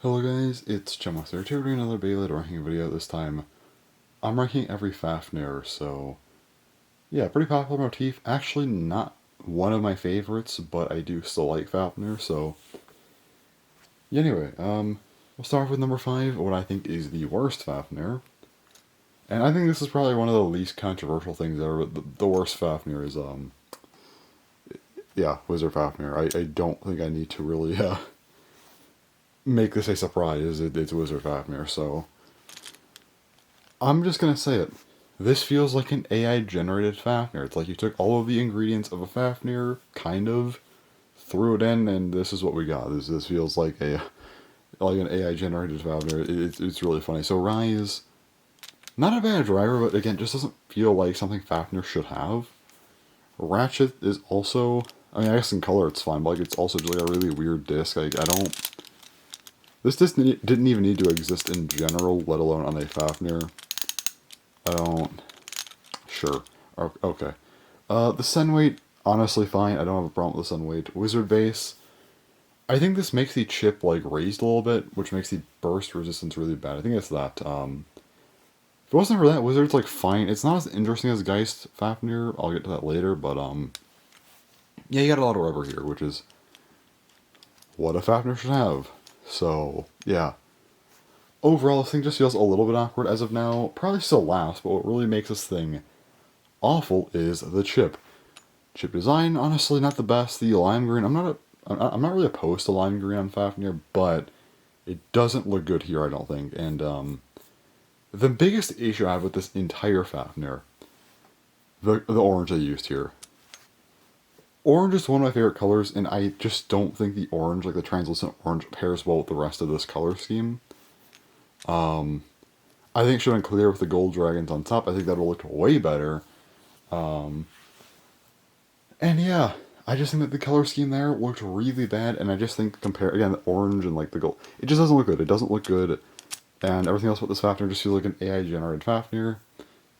Hello guys, it's Chummaster. Today we're doing another Beyblade ranking video. This time I'm ranking every Fafnir, so yeah, pretty popular motif. Actually not one of my favorites, but I do still like Fafnir, so yeah, anyway, we'll start with number 5, what I think is the worst Fafnir. And I think this is probably one of the least controversial things ever, but the worst Fafnir is, yeah, Wizard Fafnir. I don't think I need to really, make this a surprise. It's Wizard Fafnir, so I'm just gonna say it. This feels like an AI-generated Fafnir. It's like you took all of the ingredients of a Fafnir, kind of, threw it in, and this is what we got. This feels like an AI-generated Fafnir. It's really funny. So Rise, not a bad driver, but again, just doesn't feel like something Fafnir should have. Ratchet is also, I mean, I guess in color it's fine, but like it's also just like a really weird disc. Like I don't. This disc didn't even need to exist in general, let alone on a Fafnir. I don't. Sure. Okay. The Sun weight, honestly fine. I don't have a problem with the Sun weight. Wizard base. I think this makes the chip like raised a little bit, which makes the burst resistance really bad. I think it's that. If it wasn't for that, Wizard's like fine. It's not as interesting as Geist Fafnir. I'll get to that later, but yeah, you got a lot of rubber here, which is what a Fafnir should have. So yeah. Overall, this thing just feels a little bit awkward as of now. Probably still lasts, but what really makes this thing awful is the chip. Chip design, honestly, not the best. The lime green, I'm not really opposed to lime green on Fafnir, but it doesn't look good here, I don't think. And the biggest issue I have with this entire Fafnir, the orange I used here. Orange is one of my favorite colors, and I just don't think the orange, like the translucent orange, pairs well with the rest of this color scheme. I think it should have been clear with the gold dragons on top. I think that would have looked way better. And yeah, I just think that the color scheme there looked really bad, and I just think again, the orange and like the gold, it just doesn't look good. It doesn't look good, and everything else about this Fafnir just feels like an AI-generated Fafnir.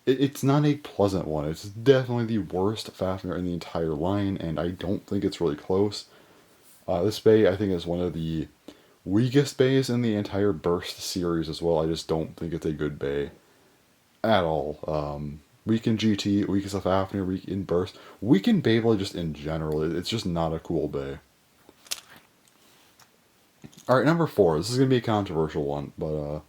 It's not a pleasant one. It's definitely the worst Fafnir in the entire line, and I don't think it's really close. This bay, I think, is one of the weakest bays in the entire Burst series as well. I just don't think it's a good bay at all. Weak in GT, weak as a Fafnir, weak in Burst, weak in Beyblade just in general. It's just not a cool bay. Alright, number 4. This is going to be a controversial one, but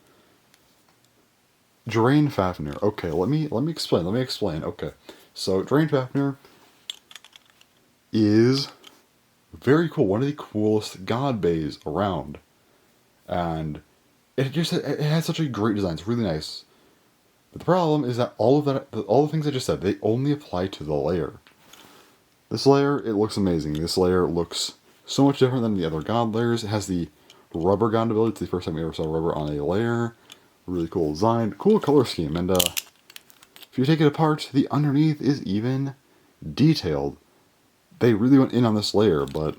Drain Fafnir. Okay, let me explain. Okay. So Drain Fafnir is very cool. One of the coolest god bays around. And it has such a great design. It's really nice. But the problem is that all the things I just said, they only apply to the layer. This layer, it looks amazing. This layer looks so much different than the other god layers. It has the rubber god ability. It's the first time we ever saw rubber on a layer. Really cool design, cool color scheme, and if you take it apart, the underneath is even detailed. They really went in on this layer, but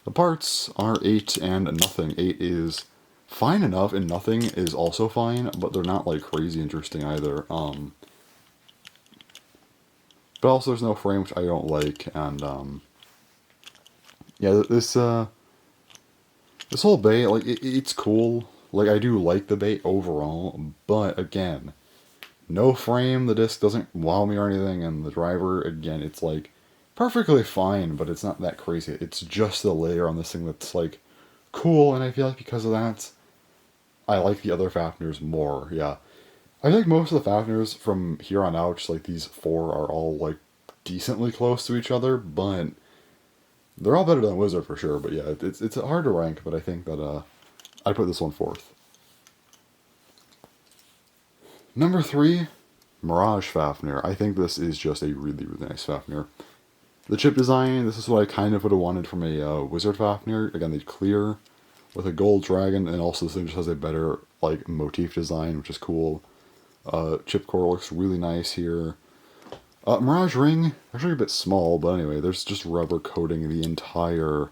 the parts are 8 and nothing. 8 is fine enough, and nothing is also fine, but they're not like crazy interesting either. But also there's no frame, which I don't like, and yeah, this whole bay, like it's cool. Like I do like the bay overall, but again, no frame. The disc doesn't wow me or anything, and the driver, again, it's like perfectly fine, but it's not that crazy. It's just the layer on this thing that's like cool, and I feel like because of that, I like the other Fafnirs more. Yeah, I feel like most of the Fafnirs from here on out, just like these 4, are all like decently close to each other, but they're all better than Wizard for sure. But yeah, it's hard to rank, but I think that I put this one 4th. Number 3, Mirage Fafnir. I think this is just a really, really nice Fafnir. The chip design, this is what I kind of would have wanted from a Wizard Fafnir. Again, the clear with a gold dragon, and also this thing just has a better like motif design, which is cool. Chip core looks really nice here. Mirage ring, actually a bit small, but anyway, there's just rubber coating the entire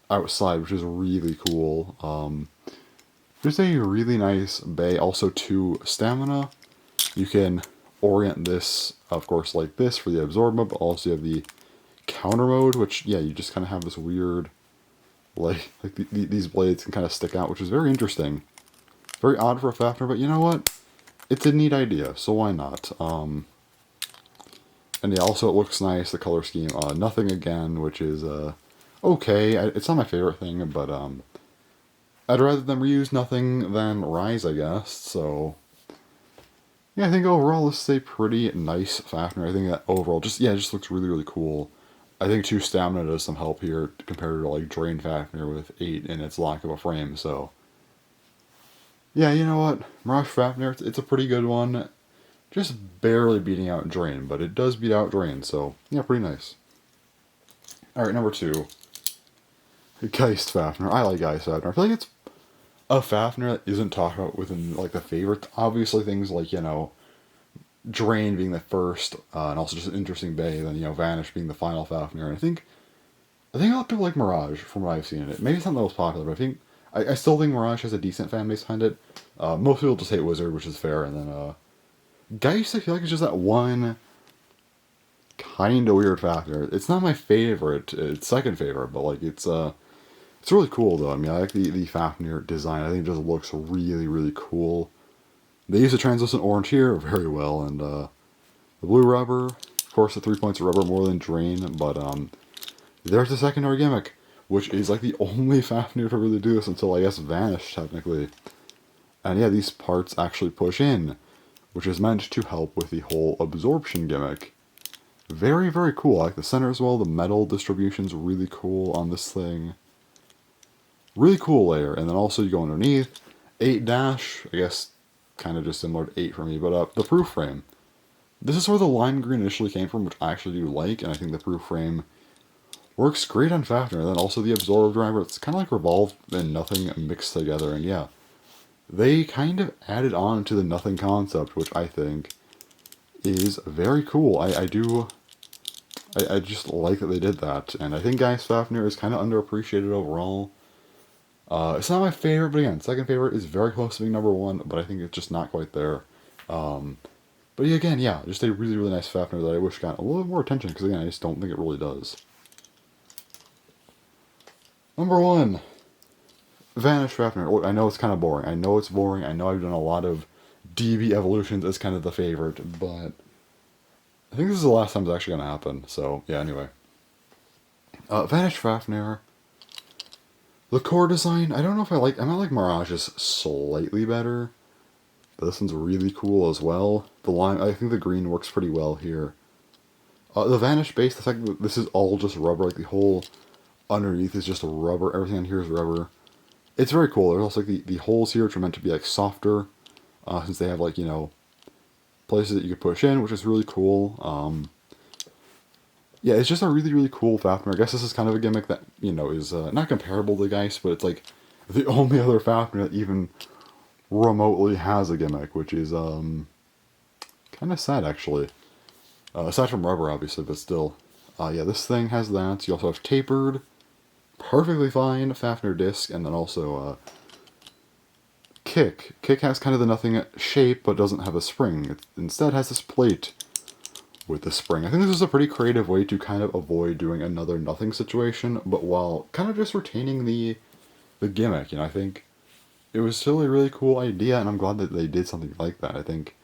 outside, which is really cool. Just a really nice bay. Also 2 stamina. You can orient this, of course, like this for the absorb mode, but also you have the counter mode, which, yeah, you just kind of have this weird These blades can kind of stick out, which is very interesting. Very odd for a Fafnir, but you know what? It's a neat idea, so why not? And yeah, also it looks nice, the color scheme. Nothing again, which is okay. It's not my favorite thing, but I'd rather them reuse nothing than Rise, I guess. So yeah, I think overall this is a pretty nice Fafnir. I think that overall it just looks really, really cool. I think 2 stamina does some help here compared to like Drain Fafnir with 8 and its lack of a frame. So yeah, you know what, Mirage Fafnir, it's a pretty good one. Just barely beating out Drain, but it does beat out Drain, so yeah, pretty nice. Alright, number 2. Geist Fafnir. I like Geist Fafnir. I feel like it's a Fafnir that isn't talked about within like the favorites. Obviously things like, you know, Drain being the first, and also just an interesting bay, then, you know, Vanish being the final Fafnir. And I think a lot of people like Mirage, from what I've seen in it. Maybe it's not the most popular, but I still think Mirage has a decent fan base behind it. Most people just hate Wizard, which is fair, and then Geist, I feel like it's just that one kind of weird Fafnir. It's not my favorite. It's second favorite, but like it's really cool though. I mean, I like the Fafnir design. I think it just looks really, really cool. They use the translucent orange here very well, and the blue rubber, of course, the 3 points of rubber more than Drain, but there's the secondary gimmick, which is like the only Fafnir to really do this until I guess Vanish technically. And yeah, these parts actually push in, which is meant to help with the whole absorption gimmick. Very, very cool. I like the center as well. The metal distribution's really cool on this thing. Really cool layer. And then also you go underneath. 8 dash, I guess kind of just similar to 8 for me, but the proof frame. This is where the lime green initially came from, which I actually do like, and I think the proof frame works great on Fafnir. And then also the absorb driver, it's kind of like Revolve and Nothing mixed together, and yeah. They kind of added on to the Nothing concept, which I think is very cool. I just like that they did that, and I think Geist Fafnir is kind of underappreciated overall. It's not my favorite, but again, second favorite is very close to being number 1, but I think it's just not quite there. But again, yeah, just a really, really nice Fafnir that I wish got a little bit more attention, because again, I just don't think it really does. Number 1. Vanish Fafnir. I know it's kind of boring. I know it's boring. I know I've done a lot of DB evolutions as kind of the favorite, but I think this is the last time it's actually going to happen. So, yeah, anyway. Vanish Fafnir. The core design, I don't know if I might like Mirage's slightly better. But this one's really cool as well. The line, I think the green works pretty well here. The Vanish base, the fact that this is all just rubber, like the whole underneath is just rubber. Everything on here is rubber. It's very cool. There's also like the holes here, which are meant to be like softer, since they have like, you know, places that you could push in, which is really cool. Yeah, it's just a really, really cool Fafnir. I guess this is kind of a gimmick that, you know, is not comparable to Geist, but it's like the only other Fafnir that even remotely has a gimmick, which is kind of sad actually. Aside from rubber, obviously, but still. Yeah, this thing has that. You also have tapered, perfectly fine Fafnir disc, and then also kick. Kick has kind of the Nothing shape, but doesn't have a spring. It instead has this plate with the spring. I think this is a pretty creative way to kind of avoid doing another Nothing situation, but while kind of just retaining the gimmick. You know, I think it was still a really cool idea, and I'm glad that they did something like that. I think,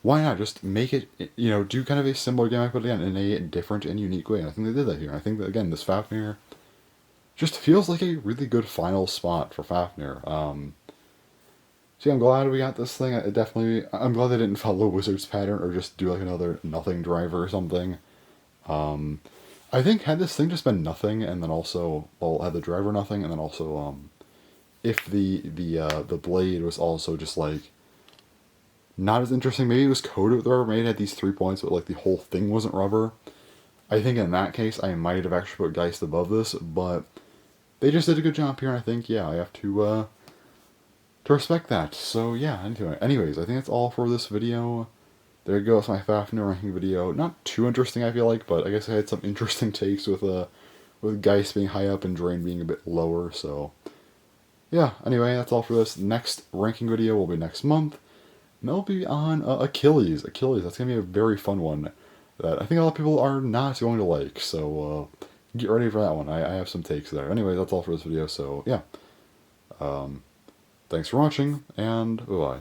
why not just make it, you know, do kind of a similar gimmick, but again, in a different and unique way. And I think they did that here. I think that, again, this Fafnir just feels like a really good final spot for Fafnir. So yeah, I'm glad we got this thing. I'm glad they didn't follow Wizard's pattern or just do like another Nothing driver or something. I think had this thing just been Nothing, and then also, well, had the driver Nothing, and then also, if the blade was also just like not as interesting. Maybe it was coated with rubber, maybe it had these 3 points, but like the whole thing wasn't rubber. I think in that case, I might have actually put Geist above this, but they just did a good job here, and I think, yeah, I have to respect that. So yeah, anyways, I think that's all for this video. There goes my Fafnir ranking video. Not too interesting, I feel like, but I guess I had some interesting takes with Geist being high up and Drain being a bit lower, so yeah, anyway, that's all for this. Next ranking video will be next month, and that'll be on Achilles. Achilles, that's going to be a very fun one that I think a lot of people are not going to like, so get ready for that one. I have some takes there. Anyway, that's all for this video, so yeah. Thanks for watching, and bye-bye.